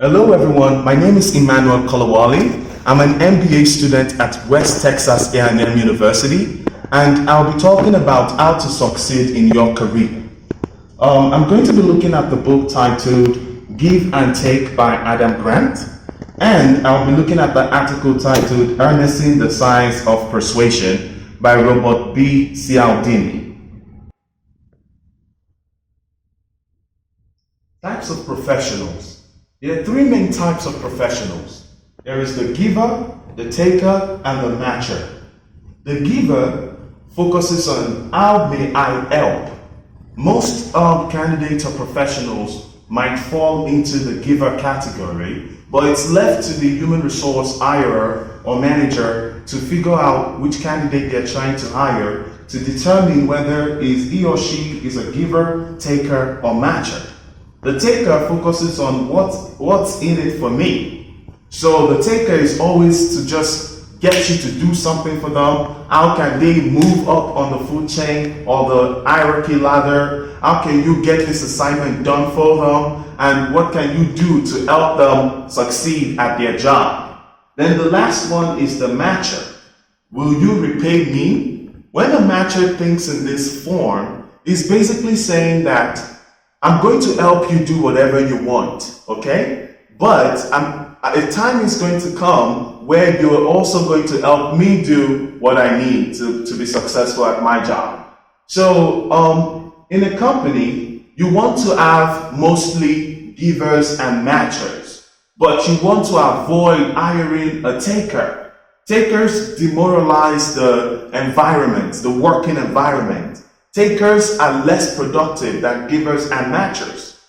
Hello everyone, my name is Emmanuel Kolawale. I'm an MBA student at West Texas A&M University, and I'll be talking about how to succeed in your career. I'm going to be looking at the book titled Give and Take by Adam Grant, and I'll be looking at the article titled Harnessing the Science of Persuasion by Robert B. Cialdini. Types of professionals. There are three main types of professionals. There is the giver, the taker, and the matcher. The giver focuses on how may I help. Most candidates or professionals might fall into the giver category, but it's left to the human resource hirer or manager to figure out which candidate they're trying to hire to determine whether he or she is a giver, taker, or matcher. The taker focuses on what's in it for me. So the taker is always to just get you to do something for them. How can they move up on the food chain or the hierarchy ladder? How can you get this assignment done for them? And what can you do to help them succeed at their job? Then the last one is the matcher. Will you repay me? When a matcher thinks in this form, it's basically saying that I'm going to help you do whatever you want, okay? But a time is going to come where you're also going to help me do what I need to be successful at my job. So in a company, you want to have mostly givers and matchers, but you want to avoid hiring a taker. Takers demoralize the environment, the working environment. Takers are less productive than givers and matchers.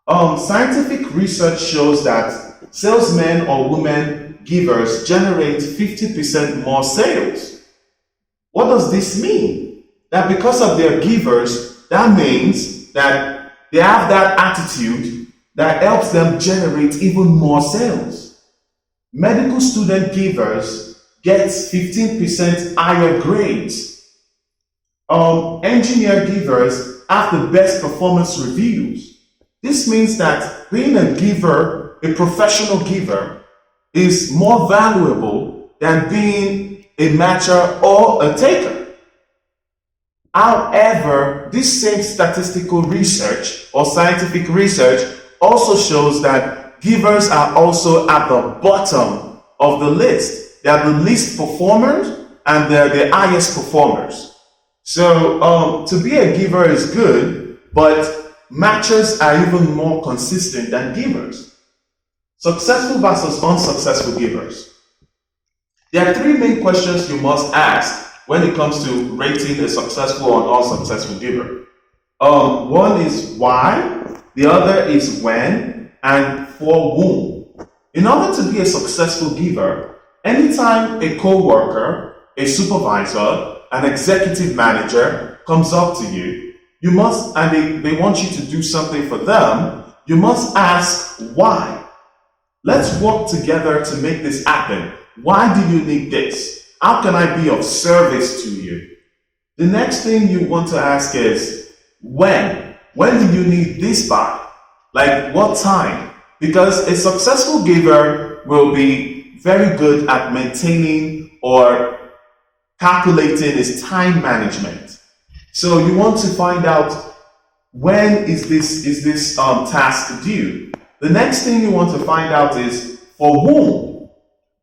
Scientific research shows that salesmen or women givers generate 50% more sales. What does this mean? That because of their givers, that means that they have that attitude that helps them generate even more sales. Medical student givers get 15% higher grades. Engineer givers have the best performance reviews. This means that being a giver, a professional giver, is more valuable than being a matcher or a taker. However, this same statistical research or scientific research also shows that givers are also at the bottom of the list. They are the least performers and they're the highest performers. So to be a giver is good, but matchers are even more consistent than givers. Successful versus unsuccessful givers. There are three main questions you must ask when it comes to rating a successful or unsuccessful giver. One is why, the other is when, and for whom. In order to be a successful giver, anytime a co-worker, a supervisor, an executive manager comes up to you, you must, and they want you to do something for them, you must ask why. Let's work together to make this happen. Why do you need this? How can I be of service to you? The next thing you want to ask is when? When do you need this by? Like what time? Because a successful giver will be very good at maintaining or calculating his time management. So you want to find out when is this task due. The next thing you want to find out is for whom.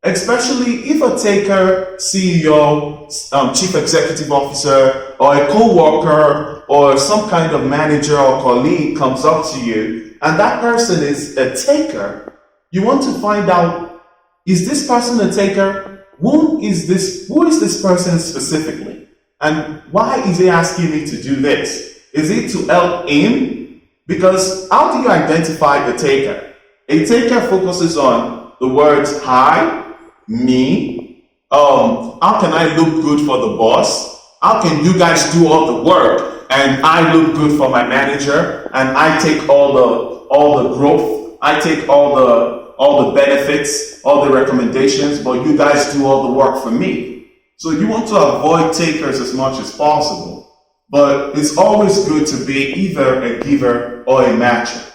Especially if a taker, CEO, chief executive officer, or a co-worker, or some kind of manager or colleague comes up to you, and that person is a taker, you want to find out, is this person a taker? Who is this person specifically? And why is he asking me to do this? Is it to help him? Because how do you identify a taker? A taker focuses on the words I, me, how can I look good for the boss? How can you guys do all the work and I look good for my manager and I take all the growth, I take all the benefits, all the recommendations, but you guys do all the work for me. So you want to avoid takers as much as possible, but it's always good to be either a giver or a matcher.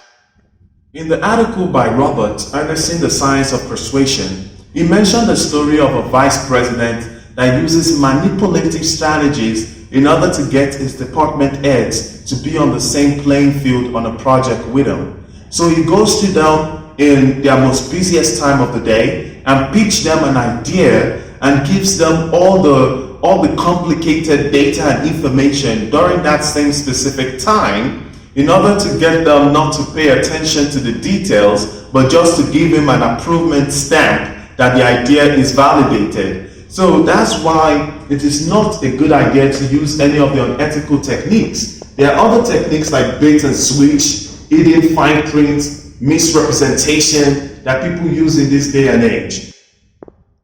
In the article by Robert Anderson, The Science of Persuasion, he mentioned the story of a vice president that uses manipulative strategies in order to get his department heads to be on the same playing field on a project with him. So he goes to them in their most busiest time of the day and pitch them an idea and gives them all the complicated data and information during that same specific time, in order to get them not to pay attention to the details, but just to give him an approval stamp that the idea is validated. So that's why it is not a good idea to use any of the unethical techniques. There are other techniques like bait and switch, hidden fine print, misrepresentation that people use in this day and age.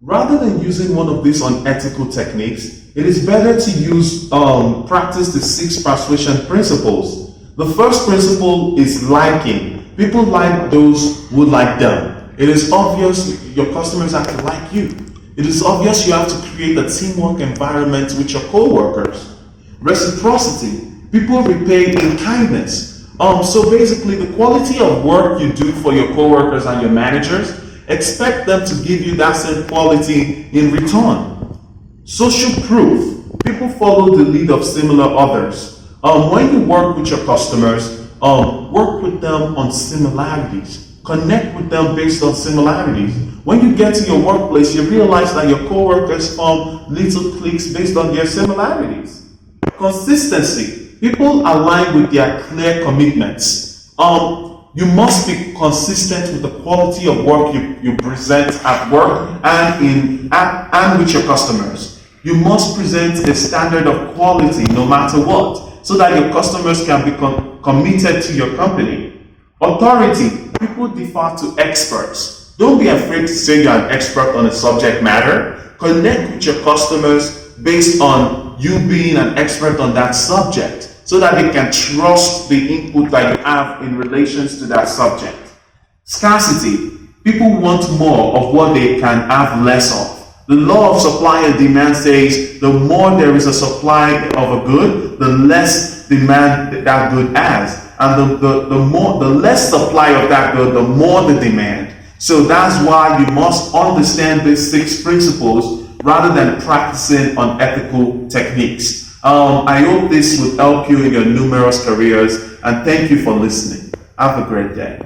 Rather than using one of these unethical techniques, it is better to practice the 6 persuasion principles. The first principle is liking. People like those who like them. It is obvious your customers have to like you. It is obvious you have to create a teamwork environment with your co-workers. Reciprocity. People repay in kindness. So basically, the quality of work you do for your co-workers and your managers, expect them to give you that same quality in return. Social proof. People follow the lead of similar others. When you work with your customers, work with them on similarities. Connect with them based on similarities. When you get to your workplace, you realize that your co-workers form little cliques based on their similarities. Consistency. People align with their clear commitments. You must be consistent with the quality of work you present at work and with your customers. You must present a standard of quality no matter what, so that your customers can be committed to your company. Authority. People defer to experts. Don't be afraid to say you're an expert on a subject matter. Connect with your customers based on you being an expert on that subject, so that they can trust the input that you have in relations to that subject. Scarcity. People want more of what they can have less of. The law of supply and demand says the more there is a supply of a good, the less demand that good has. And the less supply of that good, the more the demand. So that's why you must understand these 6 principles rather than practicing unethical techniques. I hope this will help you in your numerous careers, and thank you for listening. Have a great day.